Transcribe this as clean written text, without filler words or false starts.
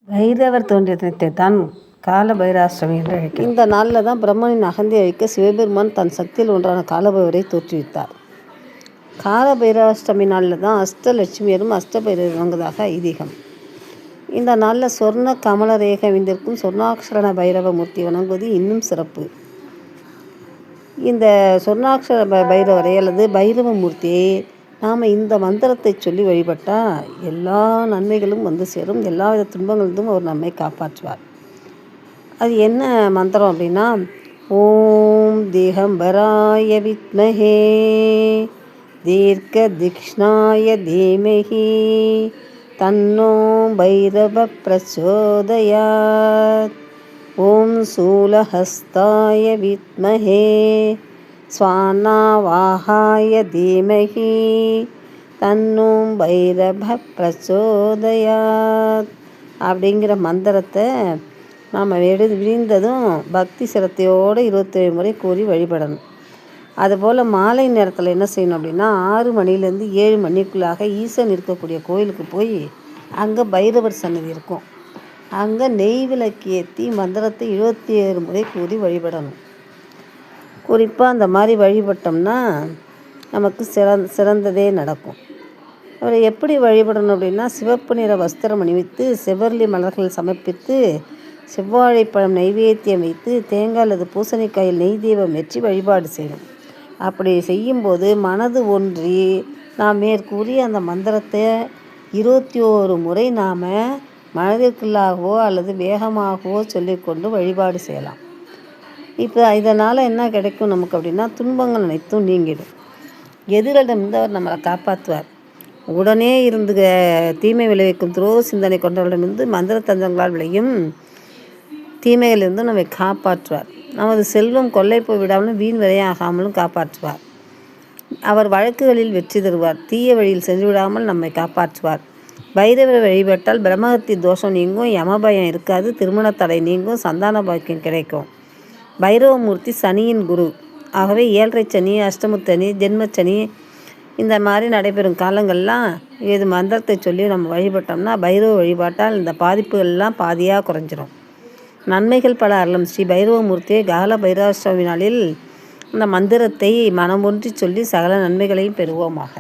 பைரவர் தோன்றிய தினத்தை தான் கால பைராஷ்டமி என்று அழைக்கிறோம். இந்த நாளில் தான் பிரம்மனின் அகந்தை அழிக்க சிவபெருமான் தன் சக்தியில் ஒன்றான காலபைரவரை தோற்றுவித்தார். கால பைராஷ்டமி நாளில் தான் அஷ்டலட்சுமியரும் அஷ்டபைரவர் வந்ததாக ஐதீகம். இந்த நாளில் சொர்ண கமல ரேகை அமைந்திருக்கும் சொர்ணாக்ஷரண பைரவ மூர்த்தி வணங்குவது இன்னும் சிறப்பு. இந்த சொர்ணாக்ஷர பைரவரை அல்லது பைரவ மூர்த்தியை நாம் இந்த மந்திரத்தை சொல்லி வழிபட்டால் எல்லா நன்மைகளும் வந்து சேரும். எல்லா வித துன்பங்களிலும் அவர் நம்மை காப்பாற்றுவார். அது என்ன மந்திரம் அப்படின்னா, ஓம் திகம்பராய வித்மஹே தீர்க்க திக்ஷ்ணாய தீமஹி தன்னோ பைரவ பிரச்சோதயாத் ஓம் சூலஹஸ்தாய வித்மஹே ஸ்வானாவாஹாய தீமஹி தன்னும் பைரவ பிரச்சோதயாத் அப்படிங்கிற மந்திரத்தை நாம் விரிந்ததும் பக்தி சிரத்தையோடு 27 முறை கூறி வழிபடணும். அதுபோல் மாலை நேரத்தில் என்ன செய்யணும் அப்படின்னா, 6 மணிலேருந்து 7 மணிக்குள்ளாக ஈசன் இருக்கக்கூடிய கோயிலுக்கு போய் அங்கே பைரவர் சன்னதி இருக்கும். அங்கே நெய் விளக்கு ஏற்றி மந்திரத்தை 27 முறை கூறி வழிபடணும். குறிப்பாக அந்த மாதிரி வழிபட்டோம்னா நமக்கு சிறந்ததே நடக்கும். அவரை எப்படி வழிபடணும் அப்படின்னா, சிவப்பு நிற வஸ்திரம் அணிவித்து செவ்வரளி மலர்கள் சமர்ப்பித்து செவ்வாழைப்பழம் நைவேத்தியம் வைத்து தேங்காய் அல்லது பூசணிக்காயில் நெய் தீபம் ஏற்றி வழிபாடு செய்யணும். அப்படி செய்யும்போது மனது ஒன்றி நாம் மேற்கூறிய அந்த மந்திரத்தை 21 முறை நாம் மனதிற்குள்ளாகவோ அல்லது வேகமாகவோ சொல்லிக்கொண்டு வழிபாடு செய்யலாம். இப்போ இதனால் என்ன கிடைக்கும் நமக்கு அப்படின்னா, துன்பங்கள் அனைத்தும் நீங்கிடும். எதிரிடமிருந்து அவர் நம்மளை காப்பாற்றுவார். உடனே இருந்து தீமை விளைவிக்கும் துரோக சிந்தனை கொண்டவரிடமிருந்து மந்திர தந்திரங்களால் விளையும் தீமைகளிலிருந்து நம்மை காப்பாற்றுவார். நமது செல்வம் கொள்ளை போய் விடாமலும் வீண் விரையாகாமலும் காப்பாற்றுவார். அவர் வழக்குகளில் வெற்றி தருவார். தீய வழியில் சென்று விடாமல் நம்மை காப்பாற்றுவார். பைரவரை வழிபட்டால் பிரம்மஹத்தி தோஷம் நீங்கும், யமபயம் இருக்காது, திருமண தடை நீங்கும், சந்தான பாக்கியம் கிடைக்கும். பைரவமூர்த்தி சனியின் குரு. ஆகவே 7.5 சனி, அஷ்டமத்தனி, ஜென்மச்சனி இந்த மாதிரி நடைபெறும் காலங்கள்லாம் இது மந்திரத்தை சொல்லி நம்ம வழிபட்டோம்னா, பைரவ வழிபாட்டால் இந்த பாதிப்புகள்லாம் பாதியாக குறைஞ்சிரும். நன்மைகள் பல அருளும். ஸ்ரீ பைரவமூர்த்தியை கால பைராஷ்டமி நாளில் இந்த மந்திரத்தை மனமொன்றி சொல்லி சகல நன்மைகளையும் பெறுவோமாக.